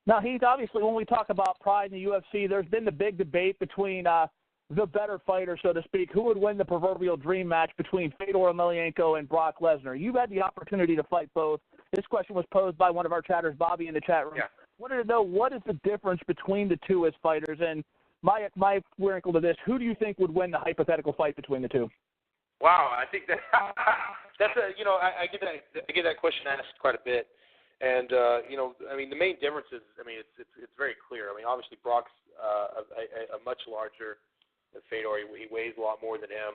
Now, Heath, obviously, when we talk about pride in the UFC, there's been the big debate between the better fighter, so to speak, who would win the proverbial dream match between Fedor Emelianenko and Brock Lesnar. You've had the opportunity to fight both. This question was posed by one of our chatters, Bobby, in the chat room. Yeah. Wanted to know, what is the difference between the two as fighters? And my wrinkle to this, who do you think would win the hypothetical fight between the two? Wow, I think that's I get that question asked quite a bit. And, the main difference is, it's very clear. Obviously Brock's a much larger than Fedor. He weighs a lot more than him.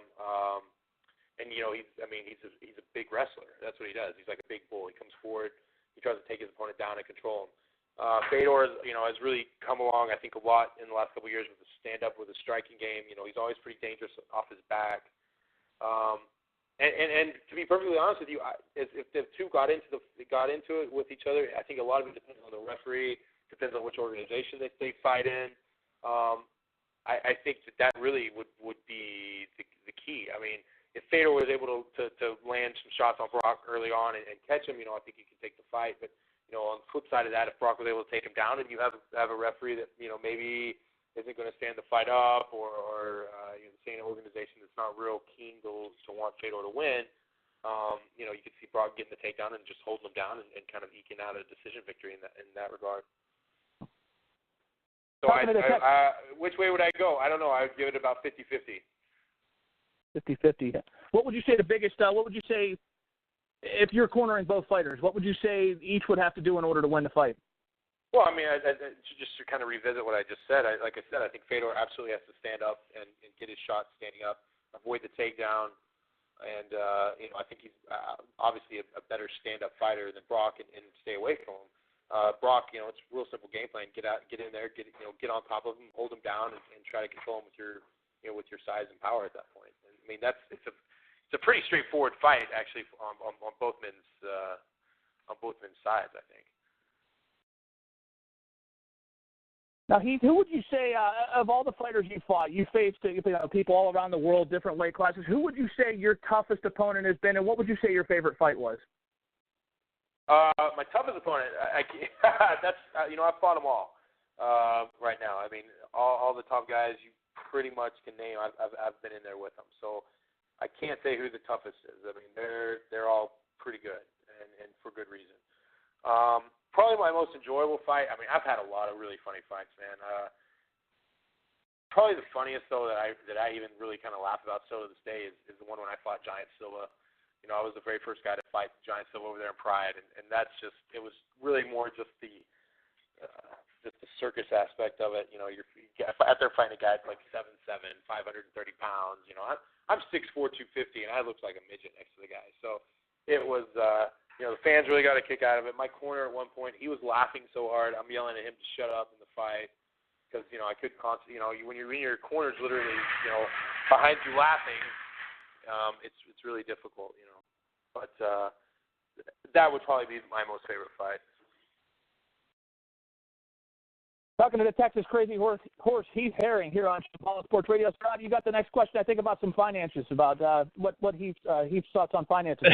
He's a big wrestler. That's what he does. He's like a big bull. He comes forward. He tries to take his opponent down and control him. Fedor, has really come along, I think, a lot in the last couple of years with the stand-up, with the striking game. He's always pretty dangerous off his back. And to be perfectly honest with you, if the two got into it with each other, I think a lot of it depends on the referee, depends on which organization they fight in. I think that really would be the key. If Fedor was able to land some shots on Brock early on and catch him, I think he could take the fight. But on the flip side of that, if Brock was able to take him down, and you have a referee that maybe isn't going to stand the fight up, or say an organization that's not real keen to want Fedor to win, you could see Brock getting the takedown and just holding him down and kind of eking out a decision victory in that regard. So which way would I go? I don't know. I would give it about 50-50. 50-50. What would you say what would you say, if you're cornering both fighters, what would you say each would have to do in order to win the fight? Well, just to kind of revisit what I just said, like I said, I think Fedor absolutely has to stand up and get his shot standing up, avoid the takedown, and I think he's obviously a better stand-up fighter than Brock, and stay away from him. Brock, it's a real simple game plan: get in there, get on top of him, hold him down, and try to control him with your size and power at that point. And, it's a pretty straightforward fight, actually, on both men's sides, I think. Now, Heath, who would you say, of all the fighters you fought, you faced people all around the world, different weight classes, who would you say your toughest opponent has been, and what would you say your favorite fight was? My toughest opponent, I've fought them all right now. All the top guys you pretty much can name, I've been in there with them. So I can't say who the toughest is. They're all pretty good, and for good reason. Probably my most enjoyable fight. I've had a lot of really funny fights, man. Probably the funniest, though, that I even really kind of laugh about still to this day is the one when I fought Giant Silva. I was the very first guy to fight Giant Silva over there in Pride, and that's it was really more just the circus aspect of it. You're out there fighting a guy that's like 7'7", 530 pounds. I'm 6'4", 250, and I looked like a midget next to the guy. So it was, the fans really got a kick out of it. My corner at one point, he was laughing so hard, I'm yelling at him to shut up in the fight because, I couldn't constantly, when you're in your corner's literally, behind you laughing, it's really difficult, But that would probably be my most favorite fight. Talking to the Texas Crazy Horse Heath Herring here on Shambala Sports Radio. Scott, you got the next question, I think, about some finances, about what Heath's thoughts on finances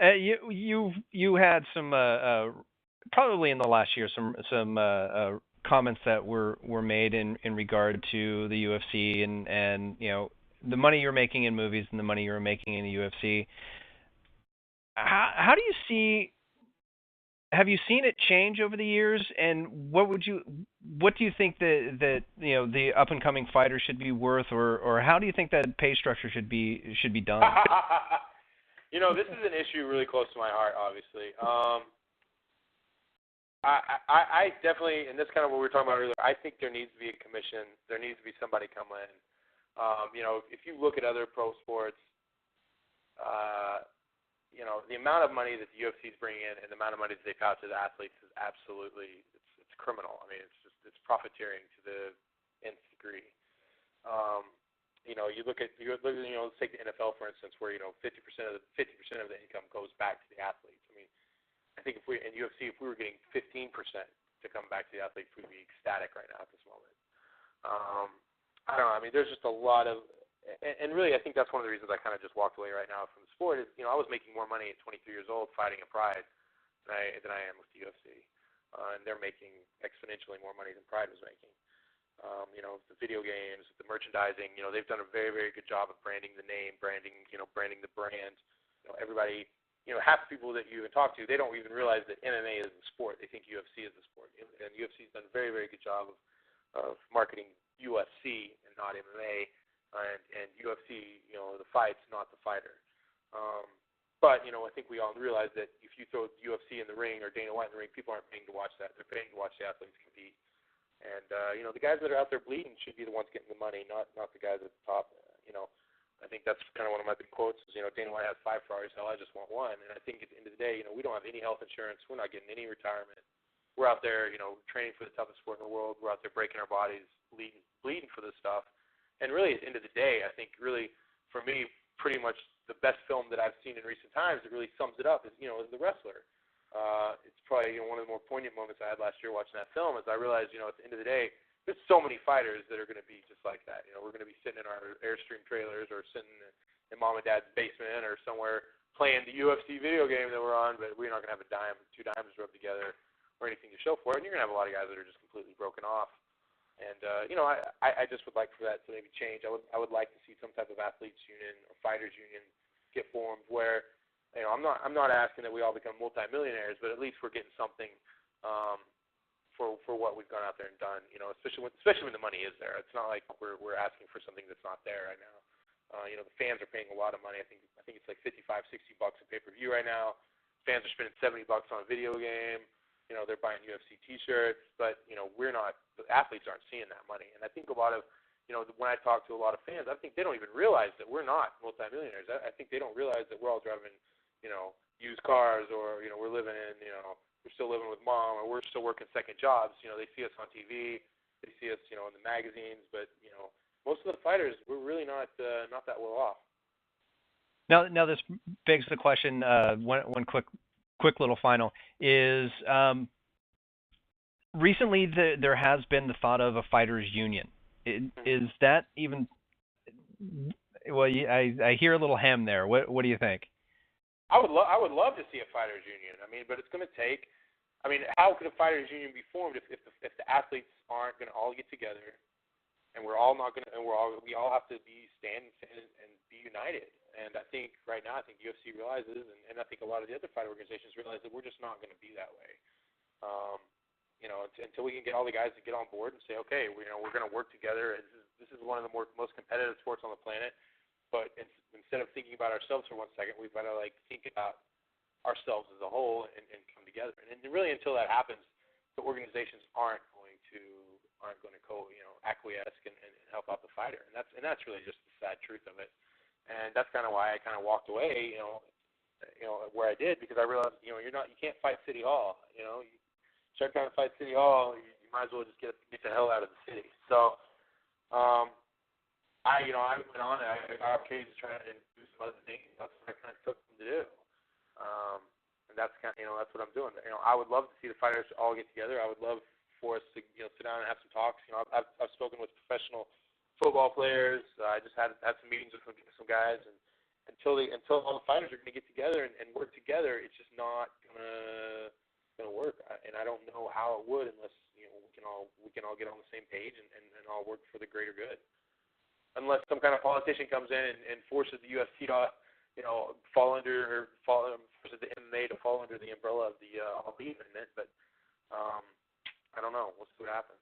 are. You had some probably in the last year some comments that were made in regard to the UFC and the money you're making in movies and the money you're making in the UFC. How do you see? Have you seen it change over the years? And what do you think that the up and coming fighter should be worth, or how do you think that pay structure should be done? This is an issue really close to my heart, obviously. I definitely, and that's kind of what we were talking about earlier, I think there needs to be a commission. There needs to be somebody come in. If you look at other pro sports, the amount of money that the UFC is bringing in and the amount of money that they pay out to the athletes is absolutely, it's criminal. It's profiteering to the nth degree. You look at, let's take the NFL, for instance, where, 50% of the income goes back to the athletes. I think in UFC, if we were getting 15% to come back to the athletes, we'd be ecstatic right now at this moment. I don't know. There's just a lot of, and really, I think that's one of the reasons I kind of just walked away right now from the sport is, I was making more money at 23 years old fighting at Pride than I am with the UFC. and they're making exponentially more money than Pride was making. The video games, the merchandising, they've done a very, very good job of branding the name, branding the brand. Everybody, half the people that you even talk to, they don't even realize that MMA is the sport. They think UFC is the sport. And UFC's done a very, very good job of marketing UFC and not MMA, and UFC, the fight's not the fighter. But, I think we all realize that if you throw UFC in the ring or Dana White in the ring, people aren't paying to watch that. They're paying to watch the athletes compete. And, the guys that are out there bleeding should be the ones getting the money, not the guys at the top. I think that's kind of one of my big quotes is, Dana White has 5 Ferraris, hell, I just want one. And I think at the end of the day, we don't have any health insurance. We're not getting any retirement. We're out there, training for the toughest sport in the world. We're out there breaking our bodies, bleeding for this stuff. And really, at the end of the day, I think really, for me, pretty much the best film that I've seen in recent times that really sums it up is, is The Wrestler. It's probably one of the more poignant moments I had last year watching that film is I realized, at the end of the day, there's so many fighters that are going to be just like that. We're going to be sitting in our Airstream trailers or sitting in mom and dad's basement or somewhere playing the UFC video game that we're on, but we're not going to have a dime, 2 dimes rubbed together or anything to show for it. And you're going to have a lot of guys that are just completely broken off. And, I just would like for that to maybe change. I would like to see some type of athletes union or fighters union get formed where, I'm not asking that we all become multimillionaires, but at least we're getting something for what we've gone out there and done, especially when the money is there. It's not like we're asking for something that's not there right now. The fans are paying a lot of money. I think it's like $55, $60 a pay-per-view right now. Fans are spending $70 on a video game. They're buying UFC T-shirts, but we're not. The athletes aren't seeing that money. And I think a lot of, when I talk to a lot of fans, I think they don't even realize that we're not multimillionaires. I think they don't realize that we're all driving, used cars, or we're living in, we're still living with mom, or we're still working second jobs. They see us on TV, they see us, in the magazines, but most of the fighters, we're really not that well off. Now this begs the question. One quick little final is recently there has been the thought of a fighters union. Is that even? Well, I hear a little hem there. What do you think? I would love to see a fighters union. But it's going to take. How could a fighters union be formed if the athletes aren't going to all get together, and we're all not going to, and we all have to stand and be united. And I think right now, UFC realizes, and I think a lot of the other fight organizations realize that we're just not going to be that way. Until we can get all the guys to get on board and say, okay, we're going to work together. This is one of the most competitive sports on the planet. But instead of thinking about ourselves for 1 second, we've got to think about ourselves as a whole and come together. And really, until that happens, the organizations aren't going to acquiesce and help out the fighter. And that's really just the sad truth of it. And that's kind of why I kind of walked away, where I did, because I realized, you can't fight City Hall. You start trying to fight City Hall, you might as well just get the hell out of the city. So, I went on. I got opportunities to try and do some other things. That's what I kind of took them to do. And that's kind of, that's what I'm doing. I would love to see the fighters all get together. I would love for us to, sit down and have some talks. I've spoken with professional football players. I just had some meetings with some guys, and until all the fighters are going to get together and work together, it's just not gonna work. And I don't know how it would unless we can all get on the same page and all work for the greater good. Unless some kind of politician comes in and forces the UFC to forces the MMA to fall under the umbrella of the All Elite Amendment. But I don't know. We'll see what happens.